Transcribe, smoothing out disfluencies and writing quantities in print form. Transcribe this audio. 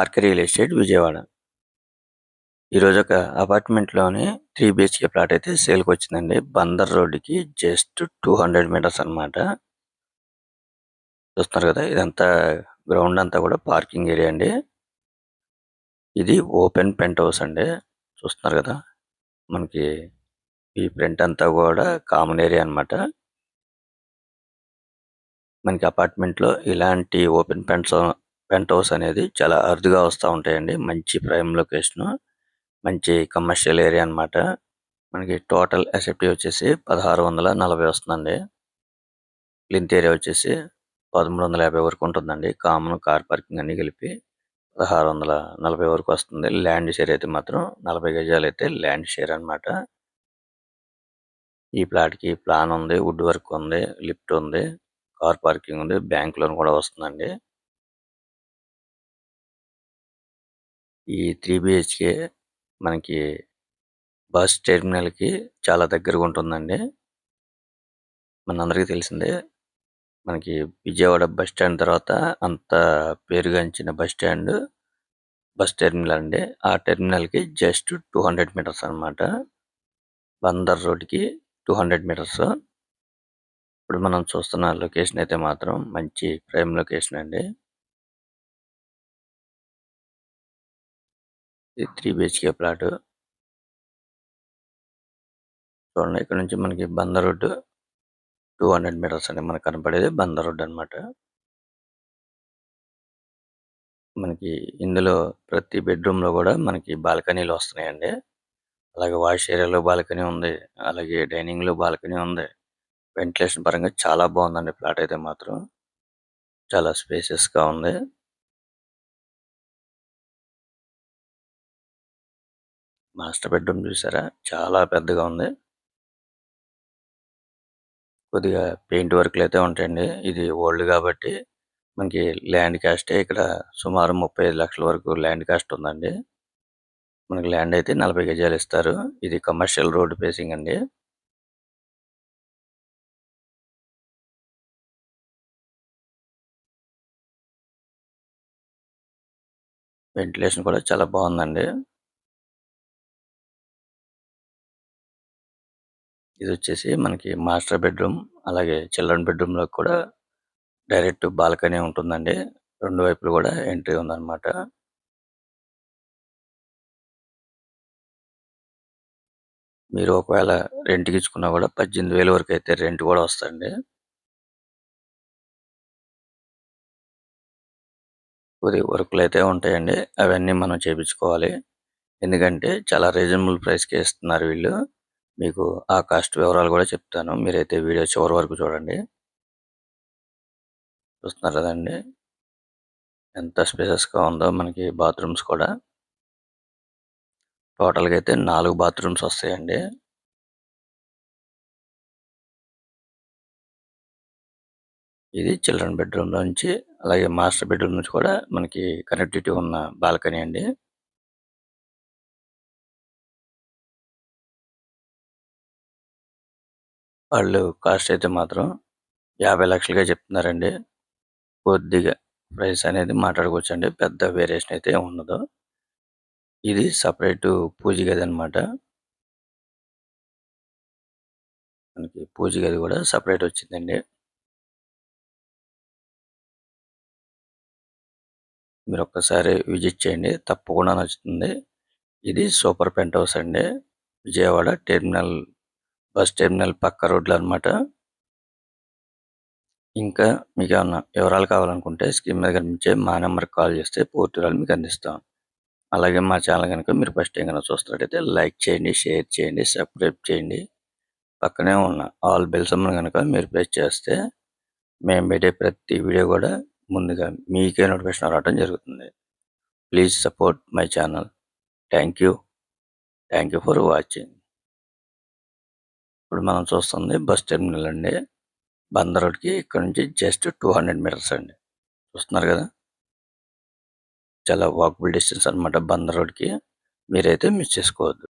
RK real estate Vijayawada. ఈరోజు ఒక అపార్ట్మెంట్లోని 3 BHK plot అయితే సేల్కి వచ్చిందండి. బందర్ రోడ్డుకి జస్ట్ 200 మీటర్స్ అన్నమాట. చూస్తున్నారు కదా, ఇదంతా గ్రౌండ్ అంతా కూడా పార్కింగ్ ఏరియా అండి. ఇది ఓపెన్ పెంట్ హౌస్ అండి. చూస్తున్నారు కదా, మనకి ఈ ఫ్రంట్ అంతా కూడా కామన్ ఏరియా అన్నమాట. మనకి అపార్ట్మెంట్లో ఇలాంటి ఓపెన్ పెంట్ హౌస్ అనేది చాలా అరుదుగా వస్తూ ఉంటాయండి. మంచి ప్రైమ్ లొకేషన్, మంచి కమర్షియల్ ఏరియా అన్నమాట. మనకి టోటల్ ఎస్ఎఫ్టీ వచ్చేసి 1640 వస్తుందండి. లింత్ ఏరియా వచ్చేసి 1350 వరకు ఉంటుందండి. కామన్ కార్ పార్కింగ్ అన్ని కలిపి 1640 వరకు వస్తుంది. ల్యాండ్ షేర్ అయితే మాత్రం 40 గజాలు అయితే ల్యాండ్ షేర్ అన్నమాట. ఈ ప్లాట్ కి ప్లాన్ ఉంది, వుడ్ వర్క్ ఉంది, లిఫ్ట్ ఉంది, కార్ పార్కింగ్ ఉంది, బ్యాంక్ లోన్ కూడా వస్తుందండి. ఈ 3 BHK మనకి బస్ టెర్మినల్ కి చాలా దగ్గరగా ఉంటుందండి. మనందరికీ తెలిసిందే, మనకి విజయవాడ బస్ స్టాండ్ తర్వాత అంత పేరుగాంచిన బస్ టెర్మినల్ అండి. ఆ టెర్మినల్ కి జస్ట్ 200 మీటర్స్ అన్నమాట. బందర్ రోడ్ కి 200 మీటర్స్. ఇప్పుడు మనం చూస్తున్న లొకేషన్ అయితే మాత్రం మంచి ప్రైమ్ లొకేషన్ అండి. ఇది 3 BHK ప్లాట్. చూడండి, ఇక్కడ నుంచి మనకి బందర్ రోడ్ 200 మీటర్స్ అండి. మనకు కనపడేది బందర్ రోడ్ అన్నమాట. మనకి ఇందులో ప్రతి బెడ్రూమ్ లో కూడా మనకి బాల్కనీలు వస్తున్నాయండి. అలాగే వాష్ ఏరియాలో బాల్కనీ ఉంది, అలాగే డైనింగ్ లో బాల్కనీ ఉంది. వెంటిలేషన్ పరంగా చాలా బాగుందండి. ప్లాట్ అయితే మాత్రం చాలా స్పేసియస్ గా ఉంది. మాస్టర్ బెడ్రూమ్ చూసారా, చాలా పెద్దగా ఉంది. కొద్దిగా పెయింట్ వర్క్లు అయితే ఉంటాయండి. ఇది ఓల్డ్ కాబట్టి మనకి ల్యాండ్ కాస్ట్ ఇక్కడ సుమారు 35 లక్షల వరకు ల్యాండ్ కాస్ట్ ఉందండి. మనకి ల్యాండ్ అయితే 40 గజాలు ఇస్తారు. ఇది కమర్షియల్ రోడ్ ఫేసింగ్ అండి. వెంటిలేషన్ కూడా చాలా బాగుందండి. ఇది వచ్చేసి మనకి మాస్టర్ బెడ్రూమ్, అలాగే చిల్డ్రన్ బెడ్రూమ్ లో కూడా డైరెక్ట్ బాల్కనీ ఉంటుందండి. రెండు వైపులు కూడా ఎంట్రీ ఉందన్నమాట. మీరు ఒకవేళ రెంట్కి ఇచ్చుకున్నా కూడా 18,000 వరకు అయితే రెంట్ కూడా వస్తుంది. కొద్దిగా వర్క్లు అయితే ఉంటాయండి, అవన్నీ మనం చేపించుకోవాలి. ఎందుకంటే చాలా రీజనబుల్ ప్రైస్‌కే ఇస్తున్నారు వీళ్ళు. మీకు ఆ కాస్ట్ వివరాలు కూడా చెప్తాను. మీరైతే వీడియో చివరి వరకు చూడండి. చూస్తున్నారు కదండీ, ఎంత స్పేసెస్‌గా ఉందో మనకి బాత్రూమ్స్ కూడా. టోటల్‌గా అయితే 4 బాత్రూమ్స్ వస్తాయండి. ఇది చిల్డ్రన్ బెడ్రూమ్ నుంచి, అలాగే మాస్టర్ బెడ్రూమ్ నుంచి కూడా మనకి కనెక్టివిటీ ఉన్న బాల్కనీ అండి. వాళ్ళు కాస్ట్ అయితే మాత్రం 50 లక్షలుగా చెప్తున్నారండి. కొద్దిగా ప్రైస్ అనేది మాట్లాడుకోవచ్చండి. పెద్ద వేరియేషన్ అయితే ఉండదు. ఇది సెపరేట్ పూజ గది అన్నమాట. మనకి పూజ గది కూడా సెపరేట్ వచ్చిందండి. మీరు ఒక్కసారి విజిట్ చేయండి, తప్పకుండా నచ్చుతుంది. ఇది సూపర్ పెంట్ హౌస్ అండి. విజయవాడ టెర్మినల్, బస్ టెర్మినల్ పక్క రోడ్లో అన్నమాట. ఇంకా మీకు ఏమన్నా వివరాలు కావాలనుకుంటే స్క్రీన్ మీద కనిపించే మా నెంబర్కి కాల్ చేస్తే పూర్తి వివరాలు మీకు అందిస్తాం. అలాగే మా ఛానల్ కనుక మీరు ఫస్ట్ టైం కనుక చూస్తున్నట్టయితే లైక్ చేయండి, షేర్ చేయండి, సబ్స్క్రైబ్ చేయండి. పక్కనే ఉన్న ఆల్ బెల్ సింబల్ కనుక మీరు ప్రెస్ చేస్తే మేము పెట్టే ప్రతి వీడియో కూడా ముందుగా మీకే నోటిఫికేషన్ రావడం జరుగుతుంది. Please support my channel. Thank you. Thank you for watching. ఇప్పుడు మనం చూస్తుంది బస్ టెర్మినల్ అండి. బందర్ రోడ్కి ఇక్కడ నుంచి జస్ట్ 200 మీటర్స్ అండి. చూస్తున్నారు కదా, చాలా వాకబుల్ డిస్టెన్స్ అన్నమాట బందర్ రోడ్కి. మీరైతే మిస్ చేసుకోవద్దు.